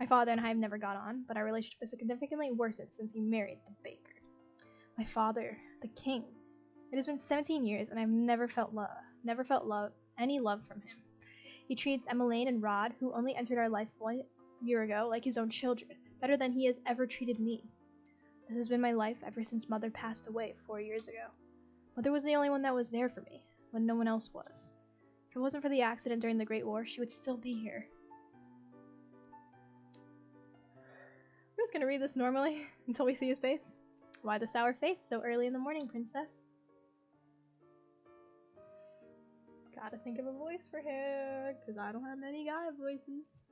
My father and I have never got on, but our relationship has significantly worsened since he married the baker. My father, the king. It has been 17 years, and I've never felt any love from him. He treats Emmeline and Rod, who only entered our life 1 year ago, like his own children, better than he has ever treated me. This has been my life ever since Mother passed away 4 years ago. Mother was the only one that was there for me, when no one else was. If it wasn't for the accident during the Great War, she would still be here. We're just gonna read this normally until we see his face. Why the sour face so early in the morning, princess? Gotta think of a voice for him, because I don't have many guy voices.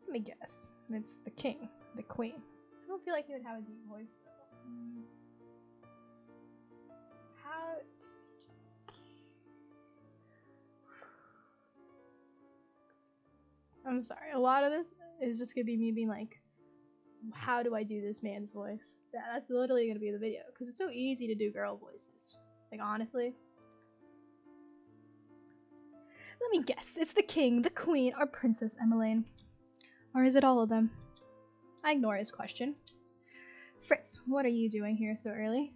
Let me guess. It's the king, the queen. I don't feel like he would have a deep voice, though. I'm sorry, a lot of this is just gonna be me being like, how do I do this man's voice? Yeah, that's literally gonna be the video, because it's so easy to do girl voices. Like, honestly. Let me guess, it's the king, the queen, or Princess Emmeline. Or is it all of them? I ignore his question. Fritz, what are you doing here so early?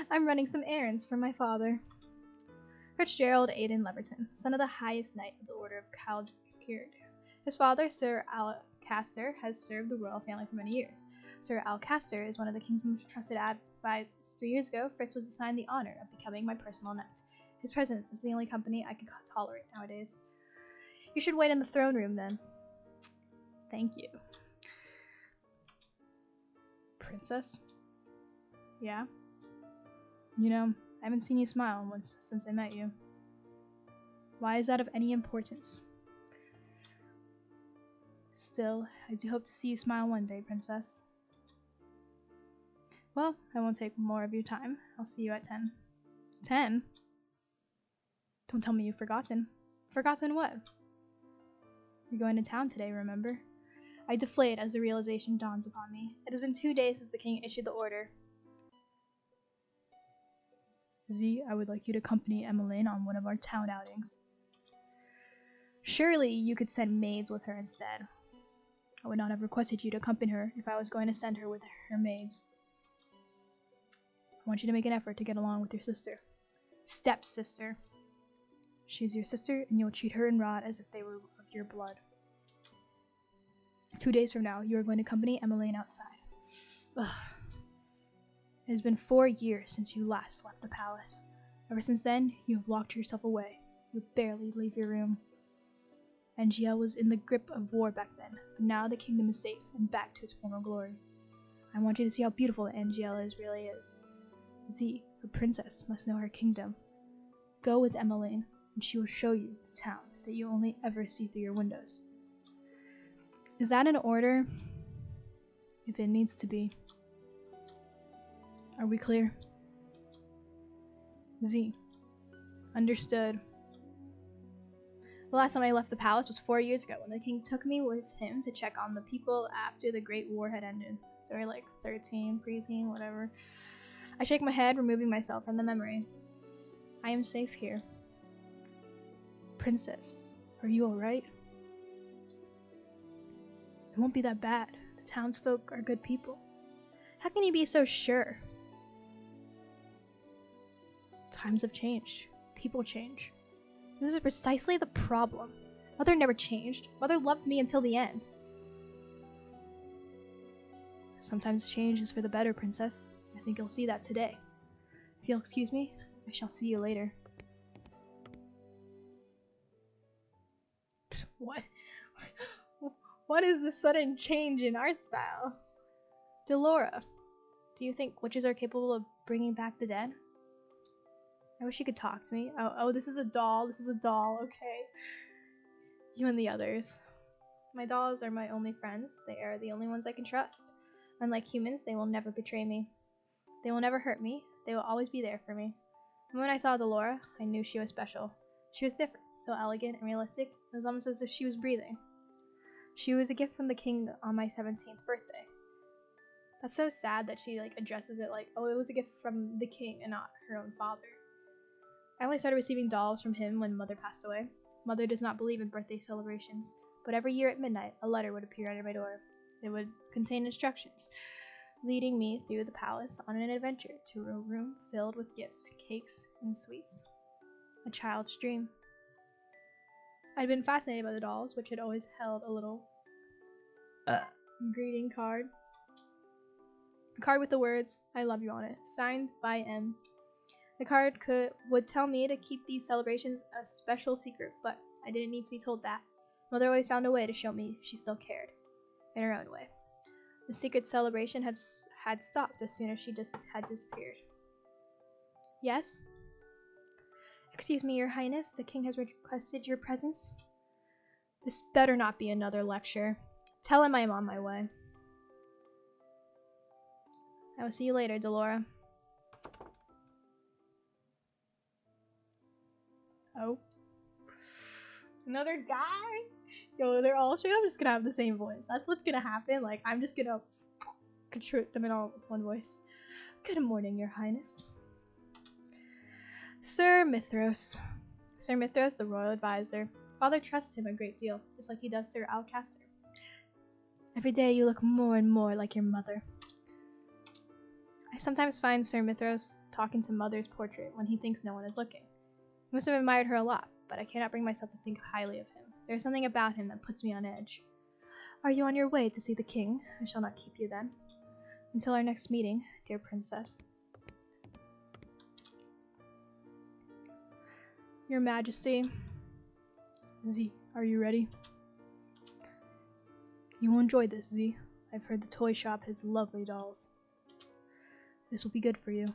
I'm running some errands for my father. Fitzgerald Aidan Leverton, son of the highest knight of the Order of Calgird. His father, Sir Alcaster, has served the royal family for many years. Sir Alcaster is one of the king's most trusted advisors. 3 years ago, Fritz was assigned the honor of becoming my personal knight. His presence is the only company I can tolerate nowadays. You should wait in the throne room, then. Thank you. Princess? Yeah? You know, I haven't seen you smile once since I met you. Why is that of any importance? Still, I do hope to see you smile one day, Princess. Well, I won't take more of your time. I'll see you at 10. 10? Don't tell me you've forgotten. Forgotten what? You're going to town today, remember? I deflate as the realization dawns upon me. It has been 2 days since the king issued the order. Z, I would like you to accompany Emmeline on one of our town outings. Surely you could send maids with her instead. I would not have requested you to accompany her if I was going to send her with her maids. I want you to make an effort to get along with your sister. Stepsister. She's your sister, and you'll treat her and Rod as if they were of your blood. 2 days from now, you are going to accompany Emmeline outside. Ugh. It has been 4 years since you last left the palace. Ever since then, you have locked yourself away. You barely leave your room. NGL was in the grip of war back then, but now the kingdom is safe and back to its former glory. I want you to see how beautiful NGL really is. Z, a princess, must know her kingdom. Go with Emmeline, and she will show you the town that you only ever see through your windows. Is that an order? If it needs to be. Are we clear? Z. Understood. The last time I left the palace was 4 years ago when the king took me with him to check on the people after the Great War had ended. So we're like 13, preteen, whatever. I shake my head, removing myself from the memory. I am safe here. Princess, are you alright? It won't be that bad. The townsfolk are good people. How can you be so sure? Times have changed. People change. This is precisely the problem. Mother never changed. Mother loved me until the end. Sometimes change is for the better, Princess. I think you'll see that today. If you'll excuse me, I shall see you later. What? What is this sudden change in art style? Delora, do you think witches are capable of bringing back the dead? I wish you could talk to me. Oh, this is a doll. This is a doll. Okay. You and the others. My dolls are my only friends. They are the only ones I can trust. Unlike humans, they will never betray me. They will never hurt me. They will always be there for me. And when I saw Delora, I knew she was special. She was different, so elegant and realistic. It was almost as if she was breathing. She was a gift from the king on my 17th birthday. That's so sad that she addresses it like, oh, it was a gift from the king and not her own father. I only started receiving dolls from him when Mother passed away. Mother does not believe in birthday celebrations. but every year at midnight, a letter would appear under my door. It would contain instructions, leading me through the palace on an adventure to a room filled with gifts, cakes, and sweets. A child's dream. I'd been fascinated by the dolls, which had always held a little greeting card. A card with the words, "I love you" on it, signed by M. The card would tell me to keep these celebrations a special secret, but I didn't need to be told that. Mother always found a way to show me she still cared, in her own way. The secret celebration had stopped as soon as she had disappeared. Yes? Excuse me, Your Highness, the king has requested your presence. This better not be another lecture. Tell him I am on my way. I will see you later, Delora. Oh. Another guy? Yo, they're all straight up just gonna have the same voice. That's what's gonna happen. Like, I'm just gonna control them in all with one voice. Good morning, Your Highness. Sir Mithros. Sir Mithros, the royal advisor. Father trusts him a great deal, just like he does Sir Alcaster. Every day you look more and more like your mother. I sometimes find Sir Mithros talking to Mother's portrait when he thinks no one is looking. I must have admired her a lot, but I cannot bring myself to think highly of him. There is something about him that puts me on edge. Are you on your way to see the king? I shall not keep you then. Until our next meeting, dear princess. Your Majesty. Z, are you ready? You will enjoy this, Z. I've heard the toy shop has lovely dolls. This will be good for you.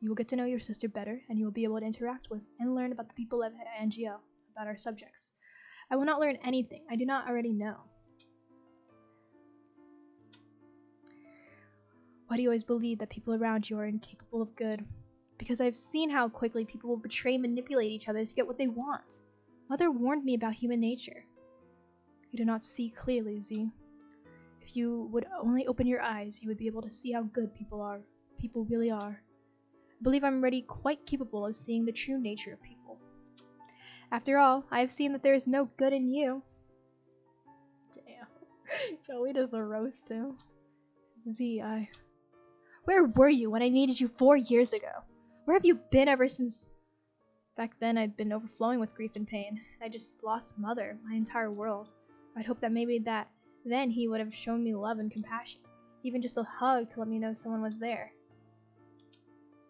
You will get to know your sister better, and you will be able to interact with and learn about the people of Angio, about our subjects. I will not learn anything I do not already know. Why do you always believe that people around you are incapable of good? Because I've seen how quickly people will betray and manipulate each other to get what they want. Mother warned me about human nature. You do not see clearly, Z. If you would only open your eyes, you would be able to see how good people really are. I believe I'm already quite capable of seeing the true nature of people. After all, I have seen that there is no good in you. Damn. Joey does a roast him. Z, Where were you when I needed you 4 years ago? Where have you been ever since? Back then I'd been overflowing with grief and pain. I just lost Mother, my entire world. I'd hoped that maybe then he would have shown me love and compassion, even just a hug to let me know someone was there.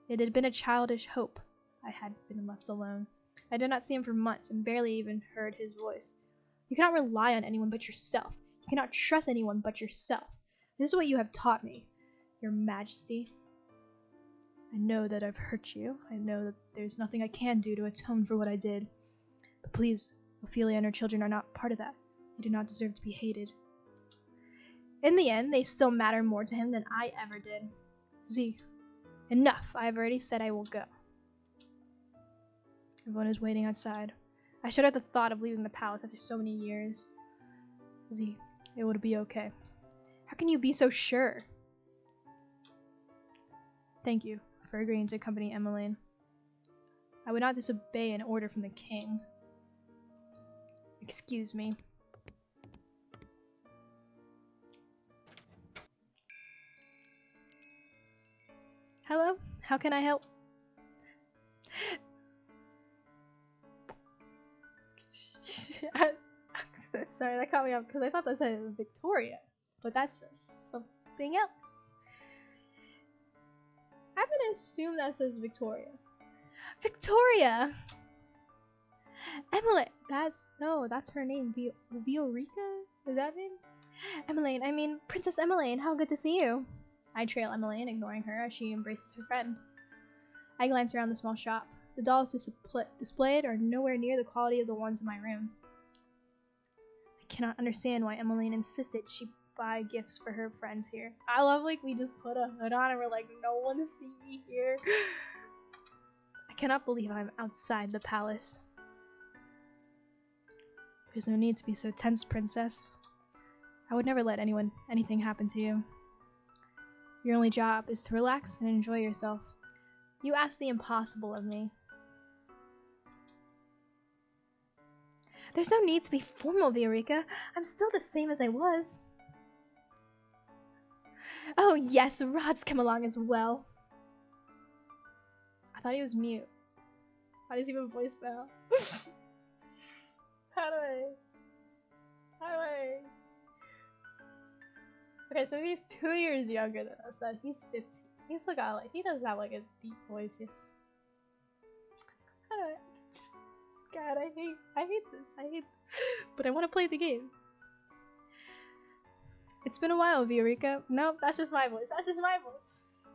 It had been a childish hope. I had been left alone. I did not see him for months and barely even heard his voice. You cannot rely on anyone but yourself. You cannot trust anyone but yourself. This is what you have taught me, Your Majesty. I know that I've hurt you. I know that there's nothing I can do to atone for what I did. But please, Ophelia and her children are not part of that. They do not deserve to be hated. In the end, they still matter more to him than I ever did. Z, enough. I have already said I will go. Everyone is waiting outside. I shudder at the thought of leaving the palace after so many years. Z, it will be okay. How can you be so sure? Thank you for agreeing to accompany Emmeline. I would not disobey an order from the king. Excuse me. Hello? How can I help? Sorry, that caught me off because I thought that said Victoria, but that's something else. I'm gonna assume that says Victoria. Victoria! Emily, that's her name. Viorica? Is that name? Emmeline, I mean Princess Emmeline, how good to see you. I trail Emmeline, ignoring her as she embraces her friend. I glance around the small shop. The dolls displayed are nowhere near the quality of the ones in my room. I cannot understand why Emmeline insisted she buy gifts for her friends here. I love like we just put a hood on and we're like, no one see me here. I cannot believe I'm outside the palace. There's no need to be so tense, princess. I would never let anything happen to you. Your only job is to relax and enjoy yourself. You ask the impossible of me. There's no need to be formal, Viorica. I'm still the same as I was. Oh yes, Rod's come along as well. I thought he was mute. How does he even voice now? How do I? Okay, so he's 2 years younger than us. Then he's 15. He's like he does have like a deep voice. Yes. How do I? God, I hate this. But I want to play the game. It's been a while, Viorica. Nope, that's just my voice. That's just my voice.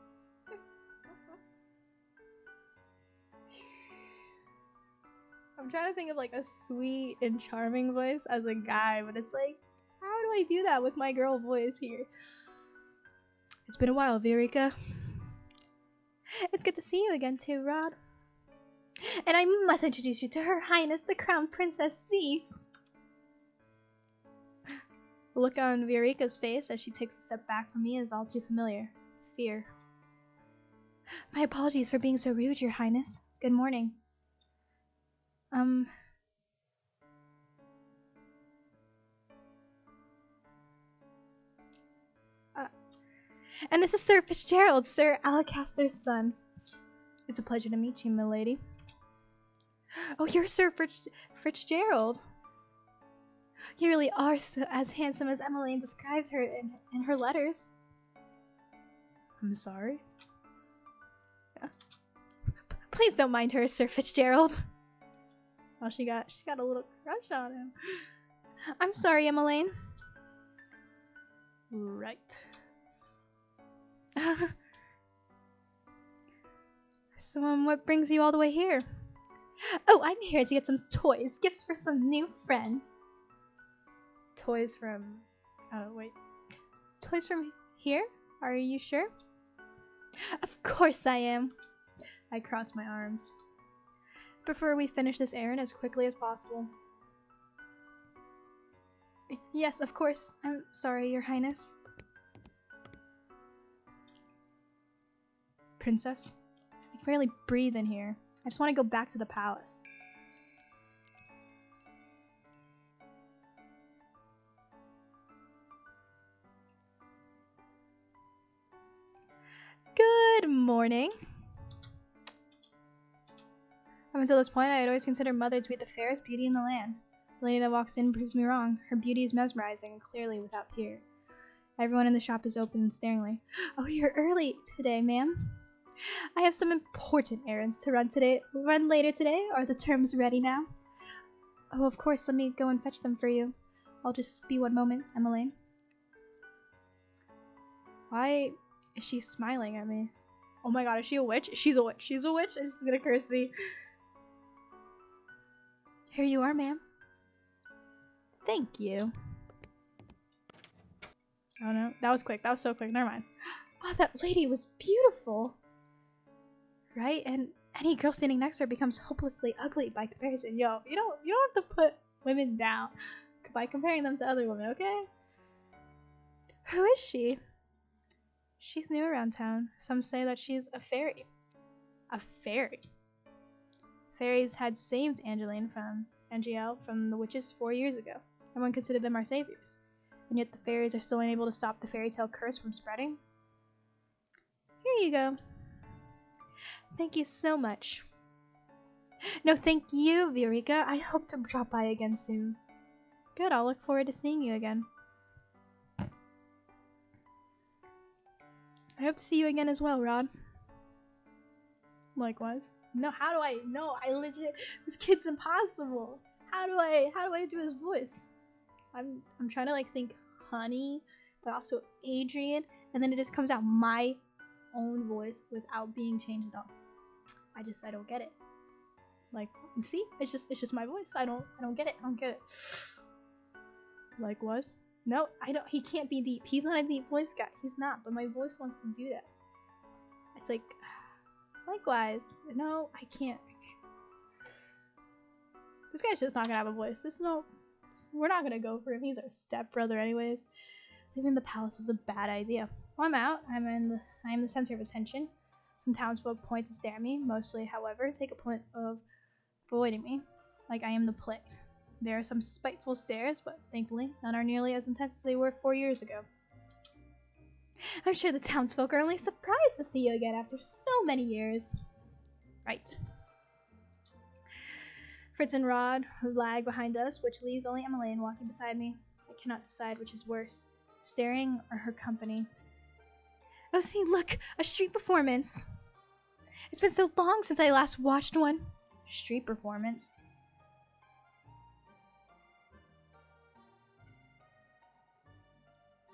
I'm trying to think of like a sweet and charming voice as a guy, but it's like, how do I do that with my girl voice here? It's been a while, Viorica. It's good to see you again too, Rod. And I must introduce you to Her Highness the Crown Princess C. The look on Viorica's face as she takes a step back from me is all too familiar. Fear. My apologies for being so rude, Your Highness. Good morning. And this is Sir Fitzgerald, Sir Alacaster's son. It's a pleasure to meet you, milady. Oh, you're Sir Fitzgerald. You really are so as handsome as Emmeline describes her in her letters. I'm sorry. Please don't mind her, Sir Fitzgerald. Oh, she's got a little crush on him. I'm sorry, Emmeline. Right. So, what brings you all the way here? Oh, I'm here to get some toys, gifts for some new friends. Toys from... oh, wait. Toys from here? Are you sure? Of course I am. I cross my arms. Prefer we finish this errand as quickly as possible. Yes, of course. I'm sorry, Your Highness. Princess? I can barely breathe in here. I just want to go back to the palace. Good morning. Up until this point, I had always considered Mother to be the fairest beauty in the land. The lady that walks in proves me wrong. Her beauty is mesmerizing, clearly without peer. Everyone in the shop is open and staringly. Oh, you're early today, ma'am. I have some important errands to run later today. Are the terms ready now? Oh, of course. Let me go and fetch them for you. I'll just be one moment, Emmeline. Why is she smiling at me? Oh my god, is she a witch? She's a witch. She's a witch and she's gonna curse me. Here you are, ma'am. Thank you. Oh no, that was quick. That was so quick. Never mind. Oh, that lady was beautiful. Right? And any girl standing next to her becomes hopelessly ugly by comparison. Yo, you don't have to put women down by comparing them to other women, okay? Who is she? She's new around town. Some say that she's a fairy. A fairy? Fairies had saved Angel from the witches 4 years ago. Everyone considered them our saviors. And yet the fairies are still unable to stop the fairy tale curse from spreading. Here you go. Thank you so much. No, thank you, Viorica. I hope to drop by again soon. Good, I'll look forward to seeing you again. I hope to see you again as well, Rod. Likewise. No, how do I? No, I legit. This kid's impossible. How do I do his voice? I'm trying to like think Honey, but also Adrian, and then it just comes out my own voice without being changed at all. I don't get it. Like, see, it's just my voice. I don't get it. I don't get it. Likewise. No, I don't. He can't be deep. He's not a deep voice guy. He's not. But my voice wants to do that. It's like, likewise. No, I can't. This guy's just not gonna have a voice. We're not gonna go for him. He's our stepbrother, anyways. Leaving the palace was a bad idea. Well, I'm out. I am the center of attention. Some townsfolk point to stare at me. Mostly, however, take a point of avoiding me, like I am the plague. There are some spiteful stares, but thankfully none are nearly as intense as they were 4 years ago. I'm sure the townsfolk are only surprised to see you again after so many years. Right. Fritz and Rod lag behind us, which leaves only Emmeline walking beside me. I cannot decide which is worse, staring or her company. Oh, see, look, a street performance. It's been so long since I last watched one. Street performance.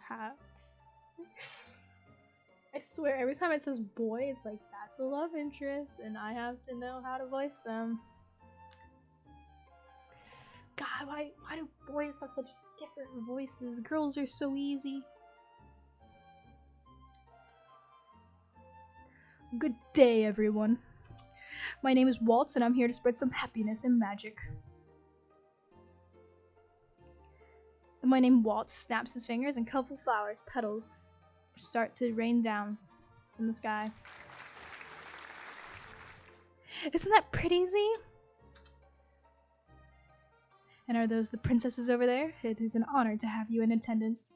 Hats. I swear, every time it says boy, it's like, that's a love interest, and I have to know how to voice them. God, why do boys have such different voices? Girls are so easy. Good day, everyone. My name is Waltz, and I'm here to spread some happiness and magic. The boy named Waltz snaps his fingers, and colorful flowers, petals, start to rain down from the sky. Isn't that pretty, Z? And are those the princesses over there? It is an honor to have you in attendance.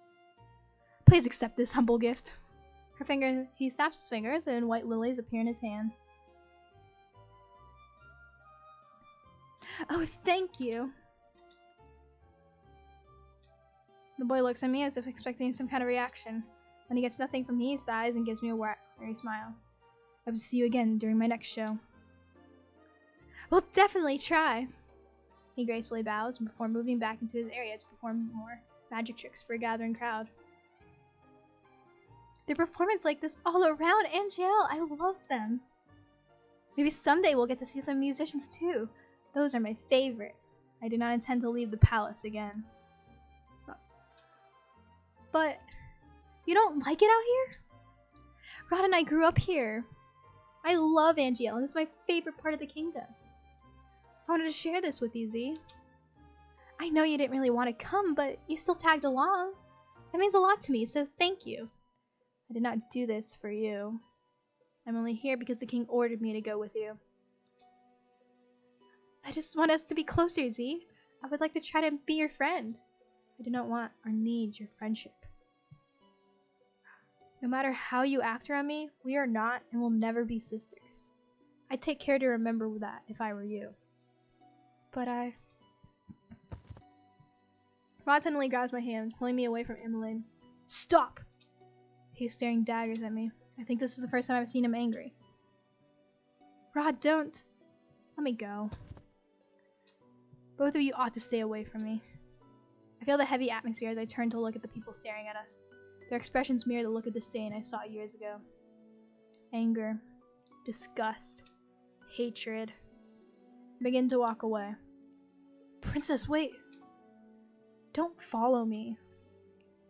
Please accept this humble gift. He snaps his fingers, and white lilies appear in his hand. Oh, thank you. The boy looks at me as if expecting some kind of reaction. When he gets nothing from me, he sighs and gives me a wary smile. I will see you again during my next show. We'll definitely try. He gracefully bows before moving back into his area to perform more magic tricks for a gathering crowd. There are performances like this all around, Angel. I love them. Maybe someday we'll get to see some musicians too. Those are my favorite. I do not intend to leave the palace again. But you don't like it out here? Rod and I grew up here. I love Angiel, and it's my favorite part of the kingdom. I wanted to share this with you, Z. I know you didn't really want to come, but you still tagged along. That means a lot to me, so thank you. I did not do this for you. I'm only here because the king ordered me to go with you. I just want us to be closer, Z. I would like to try to be your friend. I do not want or need your friendship. No matter how you act around me, we are not and will never be sisters. I'd take care to remember that if I were you. But Rod suddenly grabs my hand, pulling me away from Emmeline. Stop! He's staring daggers at me. I think this is the first time I've seen him angry. Rod, don't. Let me go. Both of you ought to stay away from me. I feel the heavy atmosphere as I turn to look at the people staring at us. Their expressions mirror the look of disdain I saw years ago. Anger, disgust, hatred. I begin to walk away. Princess, wait! Don't follow me.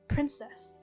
Princess.